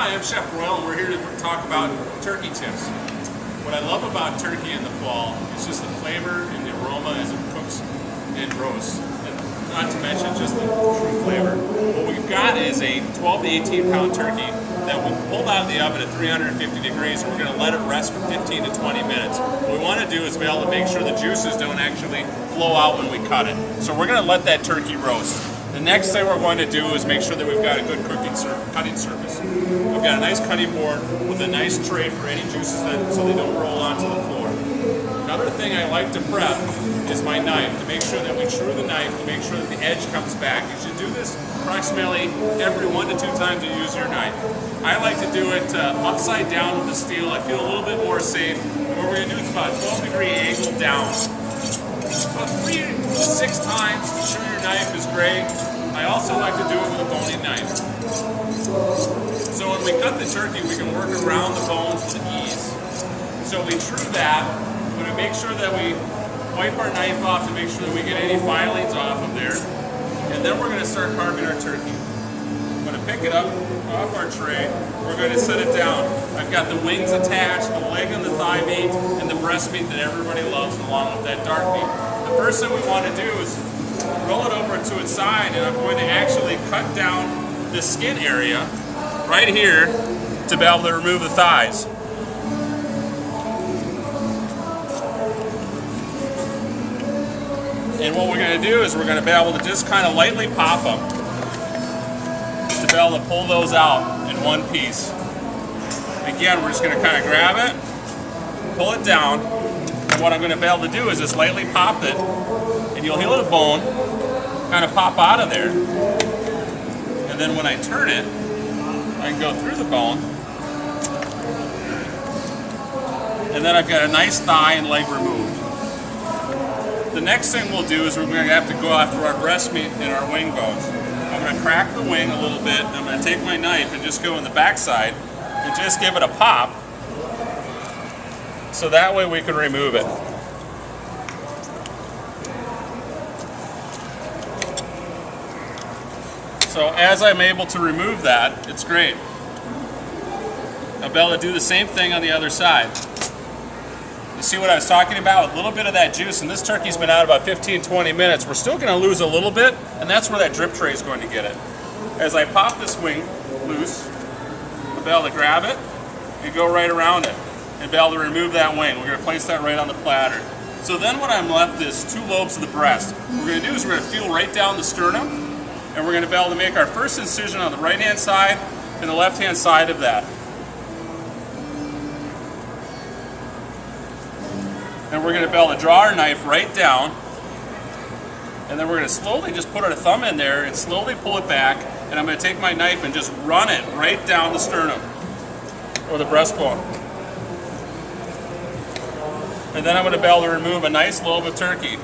Hi, I'm Chef Royal, and we're here to talk about turkey tips. What I love about turkey in the fall is just the flavor and the aroma as it cooks and roasts. And not to mention just the true flavor. What we've got is a 12 to 18 pound turkey that we pulled out of the oven at 350 degrees, and we're going to let it rest for 15 to 20 minutes. What we want to do is be able to make sure the juices don't actually flow out when we cut it. So we're going to let that turkey roast. The next thing we're going to do is make sure that we've got a good cutting surface. We've got a nice cutting board with a nice tray for any juices so they don't roll onto the floor. Another thing I like to prep is my knife, to make sure that we true the knife, to make sure that the edge comes back. You should do this approximately every 1 to 2 times you use your knife. I like to do it upside down with the steel. I feel a little bit more safe. And what we're going to do is about a 12-degree angle down. About 3 to 6 times to true your knife is great. I also like to do it with a boning knife. So when we cut the turkey, we can work around the bones with ease. So we true that. We're going to make sure that we wipe our knife off to make sure that we get any filings off of there. And then we're going to start carving our turkey. I'm going to pick it up off our tray. We're going to set it down. I've got the wings attached, the leg and the thigh meat, and the breast meat that everybody loves, along with that dark meat. The first thing we want to do is roll it over to its side, and I'm going to actually cut down the skin area right here to be able to remove the thighs. And what we're going to do is we're going to be able to just kind of lightly pop them to be able to pull those out in one piece. Again, we're just going to kind of grab it, pull it down, and what I'm going to be able to do is just lightly pop it, and you'll hear the bone kind of pop out of there. And then when I turn it, I can go through the bone, and then I've got a nice thigh and leg removed. The next thing we'll do is we're going to have to go after our breast meat and our wing bones. I'm going to crack the wing a little bit, and I'm going to take my knife and just go in the backside and just give it a pop, so that way we can remove it. So as I'm able to remove that, it's great. I'll be able to do the same thing on the other side. You see what I was talking about? A little bit of that juice, and this turkey's been out about 15-20 minutes. We're still going to lose a little bit, and that's where that drip tray is going to get it. As I pop this wing loose, I'll be able to grab it and go right around it and be able to remove that wing. We're going to place that right on the platter. So then what I'm left is 2 lobes of the breast. What we're going to do is we're going to feel right down the sternum, and we're going to be able to make our first incision on the right-hand side and the left-hand side of that. And we're going to be able to draw our knife right down, and then we're going to slowly just put our thumb in there and slowly pull it back, and I'm going to take my knife and just run it right down the sternum or the breastbone. And then I'm going to be able to remove a nice lobe of turkey.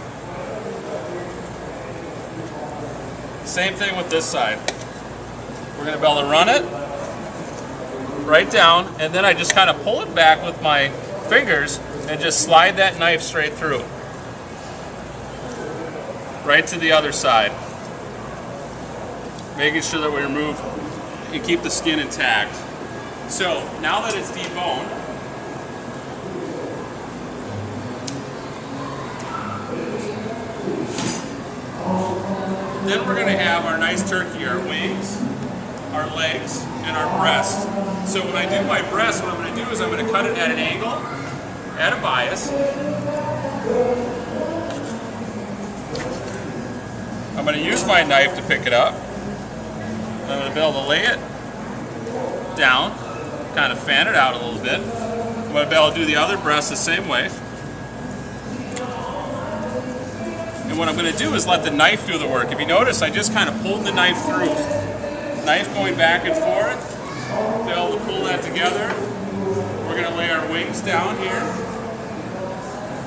Same thing with this side. We're going to be able to run it right down, and then I just kind of pull it back with my fingers and just slide that knife straight through, right to the other side, making sure that we remove and keep the skin intact. So now that it's deboned, then we're going to have our nice turkey, our wings, our legs, and our breast. So when I do my breast, what I'm going to do is I'm going to cut it at an angle, at a bias. I'm going to use my knife to pick it up. I'm going to be able to lay it down, kind of fan it out a little bit. I'm going to be able to do the other breast the same way. And what I'm going to do is let the knife do the work. If you notice, I just kind of pulled the knife through. Knife going back and forth. Be able to pull that together. We're going to lay our wings down here.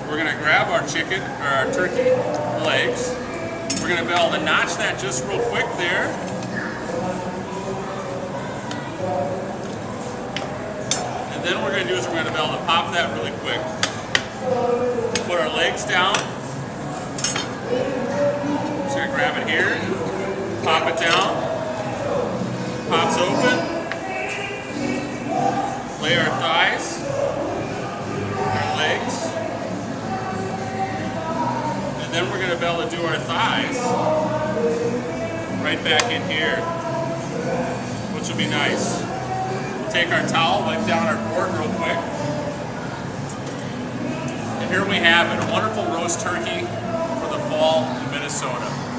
We're going to grab our chicken, or our turkey legs. We're going to be able to notch that just real quick there. And then what we're going to do is we're going to be able to pop that really quick. Put our legs down. Just going to grab it here, pop it down, pops open, lay our thighs, our legs, and then we're going to be able to do our thighs right back in here, which will be nice. We'll take our towel, wipe down our board real quick. And here we have it, a wonderful roast turkey for the fall in Minnesota.